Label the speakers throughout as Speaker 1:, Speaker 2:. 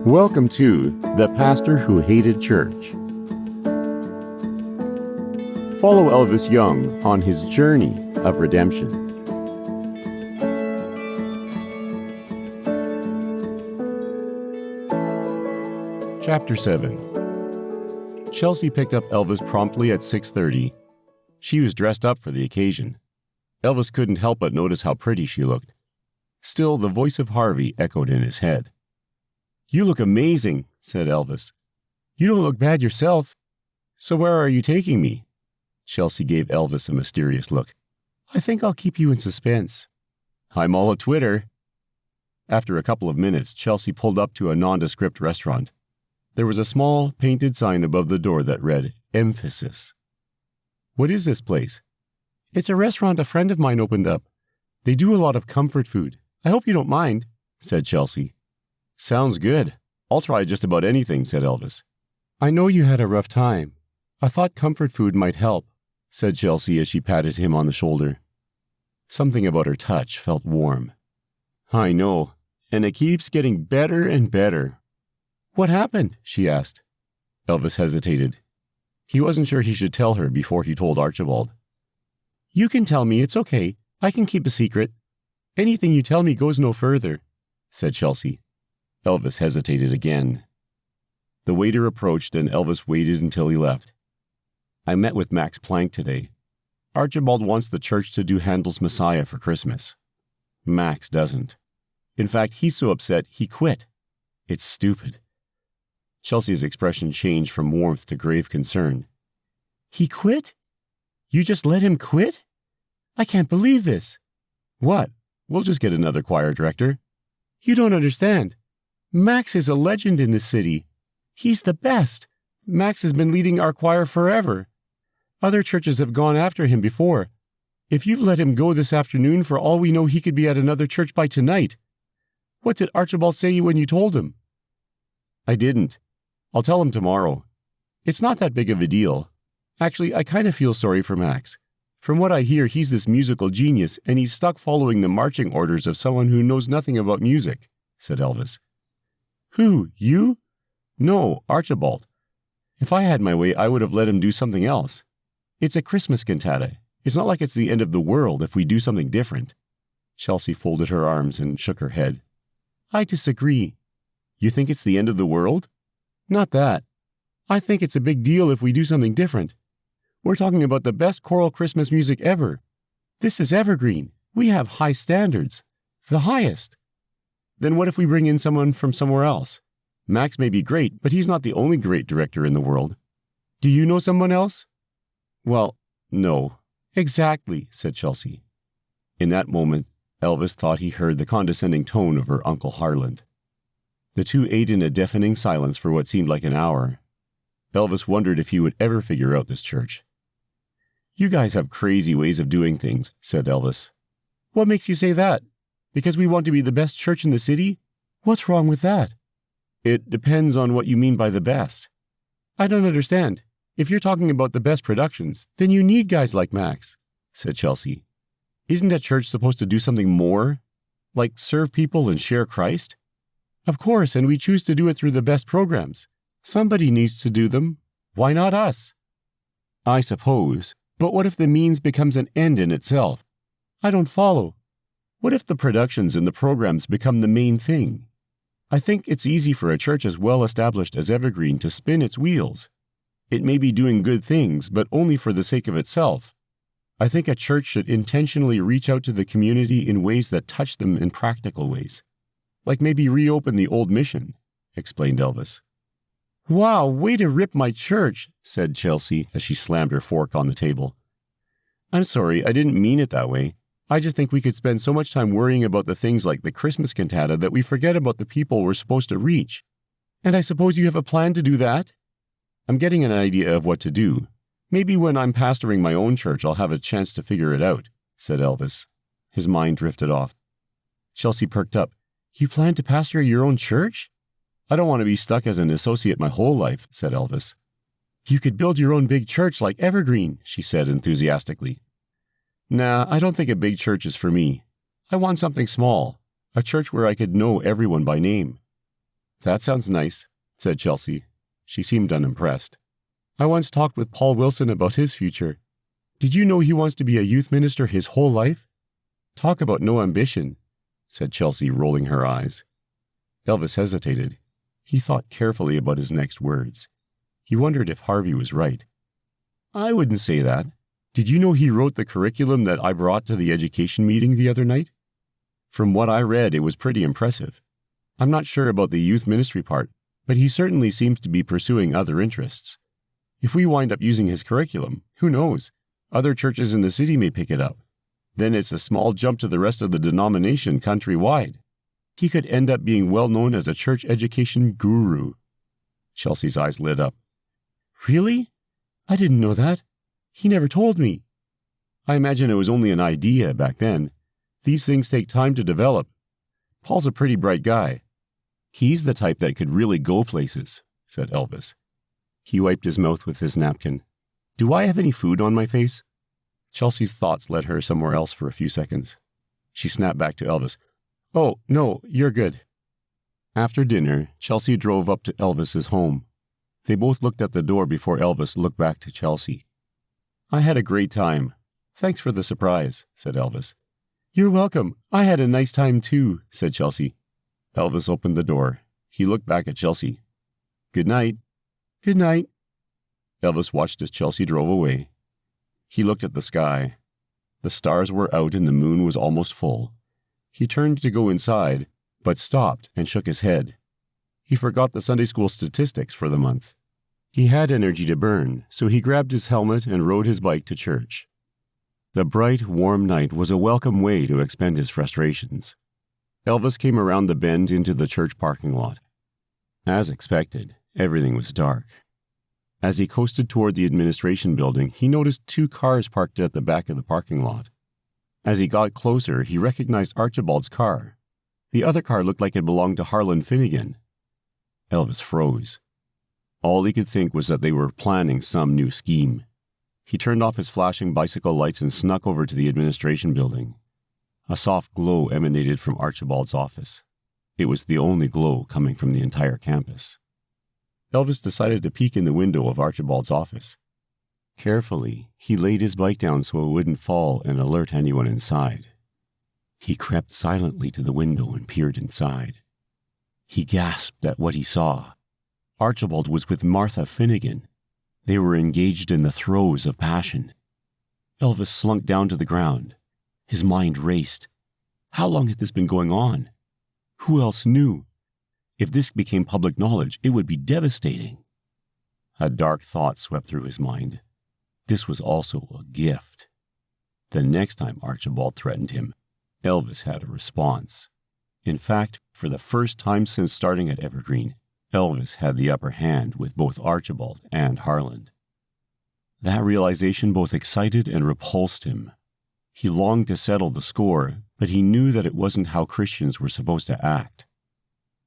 Speaker 1: Welcome to The Pastor Who Hated Church. Follow Elvis Jung on his journey of redemption. Chapter 7. Chelsea picked up Elvis promptly at 6:30. She was dressed up for the occasion. Elvis couldn't help but notice how pretty she looked. Still, the voice of Harvey echoed in his head. "You look amazing," said Elvis. "You don't look bad yourself. So where are you taking me?" Chelsea gave Elvis a mysterious look. "I think I'll keep you in suspense." "I'm all a Twitter." After a couple of minutes, Chelsea pulled up to a nondescript restaurant. There was a small, painted sign above the door that read, "Emphasis." "What is this place?" "It's a restaurant a friend of mine opened up. They do a lot of comfort food. I hope you don't mind," said Chelsea. "Sounds good. I'll try just about anything," said Elvis. "I know you had a rough time. I thought comfort food might help," said Chelsea as she patted him on the shoulder. Something about her touch felt warm. "I know, and it keeps getting better and better." "What happened?" she asked. Elvis hesitated. He wasn't sure he should tell her before he told Archibald. "You can tell me, it's okay. I can keep a secret. Anything you tell me goes no further," said Chelsea. Elvis hesitated again. The waiter approached and Elvis waited until he left. "I met with Max Planck today. Archibald wants the church to do Handel's Messiah for Christmas. Max doesn't. In fact, he's so upset he quit. It's stupid." Chelsea's expression changed from warmth to grave concern. "He quit? You just let him quit? I can't believe this." "What? We'll just get another choir director." "You don't understand. Max is a legend in this city. He's the best. Max has been leading our choir forever. Other churches have gone after him before. If you've let him go this afternoon, for all we know he could be at another church by tonight. What did Archibald say when you told him?" "I didn't. I'll tell him tomorrow. It's not that big of a deal. Actually, I kind of feel sorry for Max. From what I hear, he's this musical genius, and he's stuck following the marching orders of someone who knows nothing about music," said Elvis. "Who, you?" "No, Archibald. If I had my way, I would have let him do something else. It's a Christmas cantata. It's not like it's the end of the world if we do something different." Chelsea folded her arms and shook her head. "I disagree." "You think it's the end of the world?" "Not that. I think it's a big deal if we do something different. We're talking about the best choral Christmas music ever. This is evergreen. We have high standards. The highest. Then what if we bring in someone from somewhere else? Max may be great, but he's not the only great director in the world. Do you know someone else?" "Well, no." "Exactly," said Chelsea. In that moment, Elvis thought he heard the condescending tone of her Uncle Harland. The two ate in a deafening silence for what seemed like an hour. Elvis wondered if he would ever figure out this church. "You guys have crazy ways of doing things," said Elvis. "What makes you say that? Because we want to be the best church in the city? What's wrong with that?" "It depends on what you mean by the best." "I don't understand. If you're talking about the best productions, then you need guys like Max," said Chelsea. "Isn't a church supposed to do something more? Like serve people and share Christ?" "Of course, and we choose to do it through the best programs. Somebody needs to do them. Why not us?" "I suppose. But what if the means becomes an end in itself?" "I don't follow." "What if the productions and the programs become the main thing? I think it's easy for a church as well established as Evergreen to spin its wheels. It may be doing good things, but only for the sake of itself. I think a church should intentionally reach out to the community in ways that touch them in practical ways. Like maybe reopen the old mission," explained Elvis. "Wow, way to rip my church," said Chelsea as she slammed her fork on the table. "I'm sorry, I didn't mean it that way. I just think we could spend so much time worrying about the things like the Christmas cantata that we forget about the people we're supposed to reach. And I suppose you have a plan to do that?" "I'm getting an idea of what to do. Maybe when I'm pastoring my own church, I'll have a chance to figure it out," said Elvis. His mind drifted off. Chelsea perked up. "You plan to pastor your own church?" "I don't want to be stuck as an associate my whole life," said Elvis. "You could build your own big church like Evergreen," she said enthusiastically. "Nah, I don't think a big church is for me. I want something small, a church where I could know everyone by name." That sounds nice, said Chelsea. She seemed unimpressed. I once talked with Paul Wilson about his future. Did you know he wants to be a youth minister his whole life? Talk about no ambition, said Chelsea, rolling her eyes. Elvis hesitated. He thought carefully about his next words. He wondered if Harvey was right. I wouldn't say that. Did you know he wrote the curriculum that I brought to the education meeting the other night? From what I read, it was pretty impressive. I'm not sure about the youth ministry part, but he certainly seems to be pursuing other interests. If we wind up using his curriculum, who knows? Other churches in the city may pick it up. Then it's a small jump to the rest of the denomination countrywide. He could end up being well known as a church education guru. Chelsea's eyes lit up. Really? I didn't know that. He never told me. I imagine it was only an idea back then. These things take time to develop. Paul's a pretty bright guy. He's the type that could really go places, said Elvis. He wiped his mouth with his napkin. Do I have any food on my face? Chelsea's thoughts led her somewhere else for a few seconds. She snapped back to Elvis. Oh, no, you're good. After dinner, Chelsea drove up to Elvis's home. They both looked at the door before Elvis looked back to Chelsea. I had a great time. Thanks for the surprise, said Elvis. You're welcome. I had a nice time too, said Chelsea. Elvis opened the door. He looked back at Chelsea. Good night. Good night. Elvis watched as Chelsea drove away. He looked at the sky. The stars were out and the moon was almost full. He turned to go inside, but stopped and shook his head. He forgot the Sunday school statistics for the month. He had energy to burn, so he grabbed his helmet and rode his bike to church. The bright, warm night was a welcome way to expend his frustrations. Elvis came around the bend into the church parking lot. As expected, everything was dark. As he coasted toward the administration building, he noticed 2 cars parked at the back of the parking lot. As he got closer, he recognized Archibald's car. The other car looked like it belonged to Harlan Finnegan. Elvis froze. All he could think was that they were planning some new scheme. He turned off his flashing bicycle lights and snuck over to the administration building. A soft glow emanated from Archibald's office. It was the only glow coming from the entire campus. Elvis decided to peek in the window of Archibald's office. Carefully, he laid his bike down so it wouldn't fall and alert anyone inside. He crept silently to the window and peered inside. He gasped at what he saw. Archibald was with Martha Finnegan. They were engaged in the throes of passion. Elvis slunk down to the ground. His mind raced. How long had this been going on? Who else knew? If this became public knowledge, it would be devastating. A dark thought swept through his mind. This was also a gift. The next time Archibald threatened him, Elvis had a response. In fact, for the first time since starting at Evergreen, Elvis had the upper hand with both Archibald and Harlan. That realization both excited and repulsed him. He longed to settle the score, but he knew that it wasn't how Christians were supposed to act.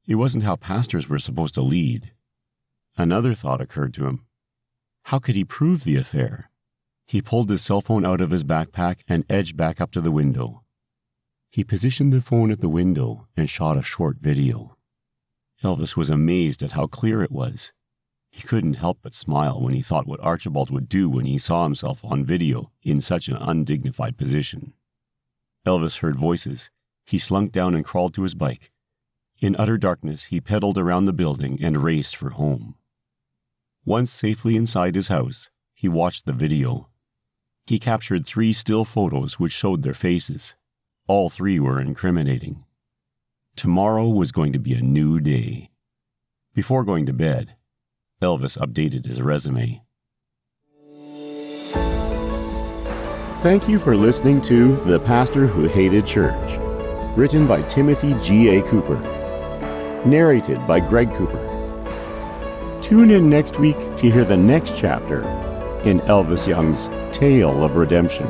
Speaker 1: It wasn't how pastors were supposed to lead. Another thought occurred to him. How could he prove the affair? He pulled his cell phone out of his backpack and edged back up to the window. He positioned the phone at the window and shot a short video. Elvis was amazed at how clear it was. He couldn't help but smile when he thought what Archibald would do when he saw himself on video in such an undignified position. Elvis heard voices. He slunk down and crawled to his bike. In utter darkness, he pedaled around the building and raced for home. Once safely inside his house, he watched the video. He captured 3 still photos which showed their faces. All 3 were incriminating. Tomorrow was going to be a new day. Before going to bed, Elvis updated his resume. Thank you for listening to The Pastor Who Hated Church, written by Timothy G.A. Cooper, narrated by Greg Cooper. Tune in next week to hear the next chapter in Elvis Jung's Tale of Redemption.